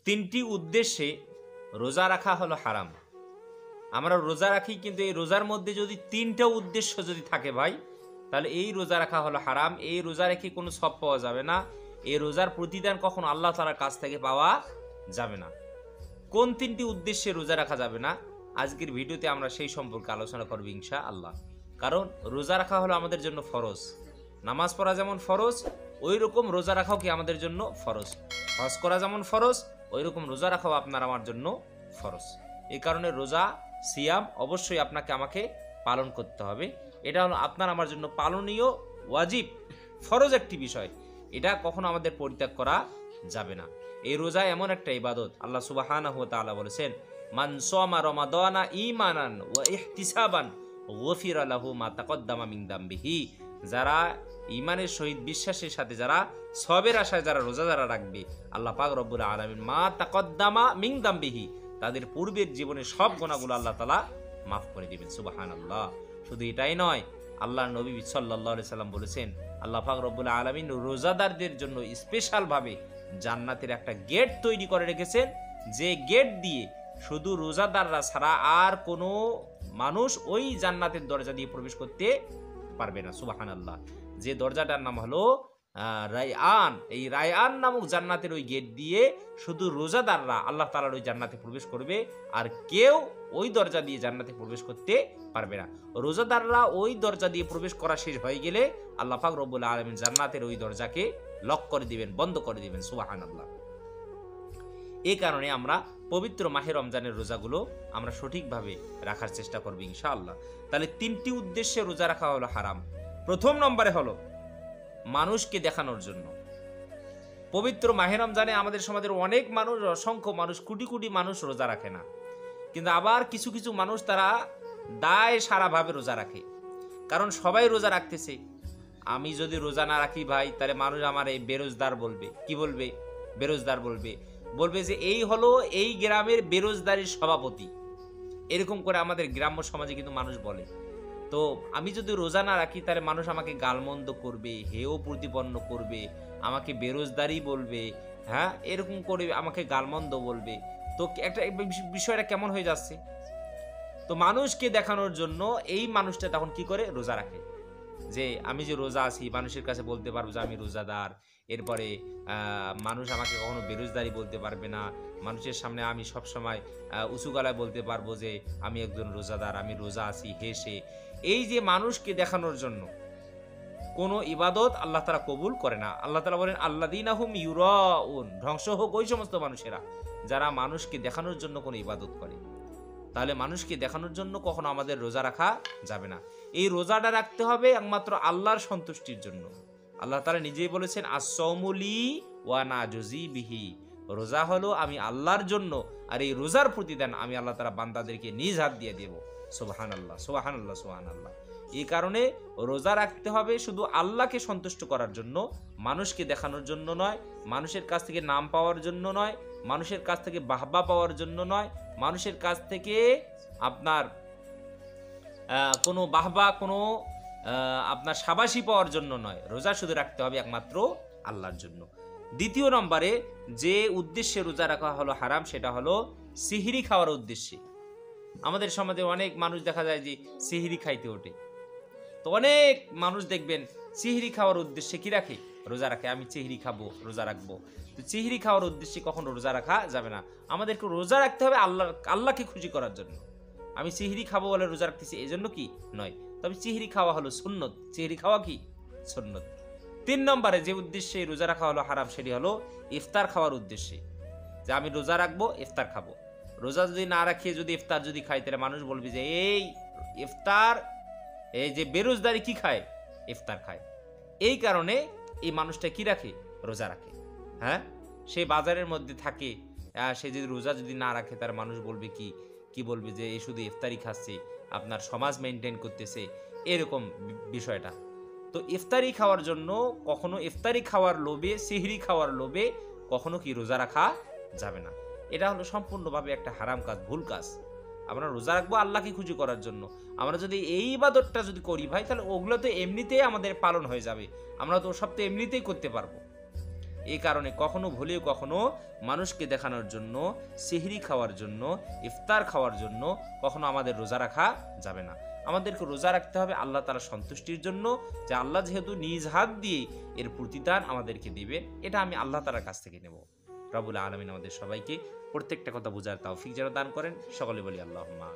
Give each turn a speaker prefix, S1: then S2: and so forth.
S1: তিনটি উদ্দেশ্যে রোজা রাখা হলো হারাম। আমরা রোজা রাখি, কিন্তু এই রোজার মধ্যে যদি তিনটা উদ্দেশ্য যদি থাকে ভাই, তাহলে এই রোজা রাখা হলো হারাম। এই রোজা রেখে কোনো সব পাওয়া যাবে না। এই রোজার প্রতিদান কখনো আল্লাহ তাআলার কাছ থেকে পাওয়া যাবে না। কোন তিনটি উদ্দেশ্যে রোজা রাখা যাবে না, আজকের ভিডিওতে আমরা সেই সম্পর্কে আলোচনা করব ইনশাআল্লাহ। কারণ রোজা রাখা হলো আমাদের জন্য ফরজ। নামাজ পড়া যেমন ফরজ, ওই রকম রোজা রাখাও কি আমাদের জন্য ফরজ। হজ করা যেমন ফরজ, ওই রকম রোজা রাখাও আপনার আমার জন্য ফরজ। এই কারণে রোজা সিয়াম অবশ্যই আপনাকে আমাকে পালন করতে হবে। এটা হলো আপনার আমার জন্য পালনীয় ওয়াজিব ফরজ একটি বিষয়। এটা কখনো আমাদের পরিত্যাগ করা যাবে না। এই রোজা এমন একটা ইবাদত, আল্লাহ সুবহানাহু ওয়া তাআলা বলেছেন, মান সামা রমাদানা ঈমানান ওয়া ইহতিসাবান গফিরা লাহু মা তাকদ্দামা মিন দামবিহি। যারা ঈমানের সহিত বিশ্বাসের সাথে যারা সবের আশায় যারা রোজা যারা রাখবে, আল্লাহ পাক রব্বুল আলামিন মা তাকদ্দামা মিন দামবিহি, তাদের পূর্বের জীবনের সব গুনাহগুলো আল্লাহ তাআলা মাফ করে দিবেন। সুবহানাল্লাহ। শুধু এটাই নয়, আল্লাহর নবী সাল্লাল্লাহু আলাইহি সাল্লাম বলেছেন, আল্লাহ পাক রব্বুল আলামিন রোজাদারদের জন্য স্পেশাল ভাবে জান্নাতের একটা গেট তৈরি করে রেখেছেন, যে গেট দিয়ে শুধু রোজাদাররা ছাড়া আর কোনো মানুষ ওই জান্নাতের দরজা দিয়ে প্রবেশ করতে পারবে না। সুবহানাল্লাহ। যে দরজাটার নাম হলো রায়আন। এই রায়আন নামক জান্নাতের ওই গেট দিয়ে শুধু রোজাদাররা আল্লাহ তাআলার ওই জান্নাতে প্রবেশ করবে, আর কেউ ওই দরজা দিয়ে জান্নাতে প্রবেশ করতে পারবে না। রোজাদাররা ওই দরজা দিয়ে প্রবেশ করা শেষ হয়ে গেলে আল্লাহ পাক রব্বুল আলামিন জান্নাতের ওই দরজাকে লক করে দিবেন, বন্ধ করে দিবেন। সুবহানাল্লাহ। এই কারণে আমরা পবিত্র মাহে রমজানের রোজাগুলো আমরা সঠিকভাবে রাখার চেষ্টা করব ইনশাআল্লাহ। তাহলে তিনটি উদ্দেশ্যে রোজা রাখা হলো হারাম। প্রথম নম্বরে হলো মানুষকে দেখানোর জন্য। পবিত্র মাহে রমজানে আমাদের সমাজের অনেক মানুষ, অসংখ্য মানুষ, কোটি কোটি মানুষ রোজা রাখে না, কিন্তু আবার কিছু কিছু মানুষ তারা দায় সারাভাবে রোজা রাখে। কারণ সবাই রোজা রাখতেছে, আমি যদি রোজা না রাখি ভাই, তাহলে মানুষ আমার এই বেরোজগার বলবে। কি বলবে? বেরোজগার বলবে। বলবে যে এই হলো এই গ্রামের বেরোজগারের সভাপতি। এরকম করে আমাদের গ্রাম্য সমাজে কিন্তু মানুষ বলে। তো আমি যদি রোজা না রাখি, তাহলে মানুষ আমাকে গালমন্দ করবে, হেয় প্রতিপন্ন করবে, আমাকে বেরোজগারই বলবে, হ্যাঁ, এরকম করে আমাকে গালমন্দ বলবে। তো একটা বিষয়টা কেমন হয়ে যাচ্ছে। তো মানুষকে দেখানোর জন্য এই মানুষটা তখন কি করে? রোজা রাখে, যে আমি যে রোজা আছি মানুষের কাছে বলতে পারবো যে আমি রোজাদার। এরপরে মানুষ আমাকে কখনো বেরোজগারি বলতে পারবে না। মানুষের সামনে আমি সবসময় উঁচু গলায় বলতে পারবো যে আমি একজন রোজাদার, আমি রোজা আছি, হেসে। এই যে মানুষকে দেখানোর জন্য কোনো ইবাদত আল্লাহ তাআলা কবুল করে না। আল্লাহ তাআলা বলেন, আল্লাযীনা হুম ইউরাউন, ধ্বংস হোক ওই সমস্ত মানুষেরা যারা মানুষকে দেখানোর জন্য কোনো ইবাদত করে। তাহলে মানুষকে দেখানোর জন্য কখনো আমাদের রোজা রাখা যাবে না। এই রোজাটা রাখতে হবে একমাত্র আল্লাহর সন্তুষ্টির জন্য। আল্লাহ তাআলা নিজেই বলেছেন, আস-সাওমু লি ওয়া আনা আজজি বিহি। রোজা হলো আমি আল্লাহর জন্য, আর এই রোজার প্রতিদান আমি আল্লাহ তাআলা বান্দাদেরকে নিজ হাত দিয়ে দেব। সুবহানাল্লাহ, সুবহানাল্লাহ, সুবহানাল্লাহ। এই কারণে রোজা রাখতে হবে শুধু আল্লাহকে সন্তুষ্ট করার জন্য, মানুষকে দেখানোর জন্য নয়, মানুষের কাছ থেকে নাম পাওয়ার জন্য নয়, মানুষের কাছ থেকে বাহবা পাওয়ার জন্য নয়, মানুষের কাছ থেকে আপনার কোনো বাহবা, কোনো আপনার শাবাশি পাওয়ার জন্য নয়। রোজা শুধু রাখতে হবে একমাত্র আল্লাহর জন্য। দ্বিতীয় নম্বরে যে উদ্দেশ্যে রোজা রাখা হলো হারাম, সেটা হলো সিহরি খাওয়ার উদ্দেশ্যে। আমাদের সমাজে অনেক মানুষ দেখা যায় যে সিহরি খাইতে ওঠে। তো অনেক মানুষ দেখবেন সিহরি খাওয়ার উদ্দেশ্যে কি রাখে? রোজা রাখে। আমি সিহরি খাবো, রোজা রাখবো। তো সিহরি খাওয়ার উদ্দেশ্যে কখনো রোজা রাখা যাবে না। আমাদেরকে রোজা রাখতে হবে আল্লাহকে খুশি করার জন্য। আমি সিহরি খাবো বলে রোজা রাখতেছি এই জন্য কি নয়। তবে সিহরি খাওয়া হলো সুন্নত। সিহরি খাওয়া কি? সুন্নত। 3 নম্বরে যে উদ্দেশ্যে রোজা রাখা হলো হারাম, সেটি হলো ইফতার খাওয়ার উদ্দেশ্যে, যে আমি রোজা রাখবো, ইফতার খাবো। রোজা যদি না রাখিয়ে যদি ইফতার যদি খাই, তাহলে মানুষ বলবে যে এই ইফতার, এই যে বেরোজগারি কি খায়? ইফতার খায়। এই কারণে এই মানুষটা কি রাখে? রোজা রাখে। হ্যাঁ, সে বাজারের মধ্যে থাকে, সে যদি রোজা যদি না রাখে, তার মানুষ বলবে কি বলবে যে এই শুধু ইফতারি খাচ্ছে, আপনার সমাজ মেনটেন করতেছে, এরকম বিষয়টা। তো ইফতারি খাওয়ার জন্য কখনো ইফতারি খাওয়ার লোভে, সিহরি খাওয়ার লোভে কখনো কি রোজা রাখা যাবে না। এটা হলো সম্পূর্ণভাবে একটা হারাম কাজ, ভুল কাজ। আমরা রোজা রাখবো আল্লাহকে খুশি করার জন্য। আমরা যদি এই ইবাদতটা যদি করি ভাই, তাহলে ওগুলো তো এমনিতেই আমাদের পালন হয়ে যাবে, আমরা তো সব তো এমনিতেই করতে পারবো। এই কারণে কখনো ভুলেও কখনো মানুষকে দেখানোর জন্য, সেহরি খাওয়ার জন্য, ইফতার খাওয়ার জন্য কখনো আমাদের রোজা রাখা যাবে না। আমাদেরকে রোজা রাখতে হবে আল্লাহ তাআলার সন্তুষ্টির জন্য, যে আল্লাহ যেহেতু নিজ হাত দিয়ে এর প্রতিদান আমাদেরকে দিবেন, এটা আমি আল্লাহ তাআলার কাছ থেকে নেব। রব্বুল আলামিন আমাদের সবাইকে প্রত্যেকটা কথা বোঝার তৌফিক যেন দান করেন। সকলে বলি আল্লাহুম্মা।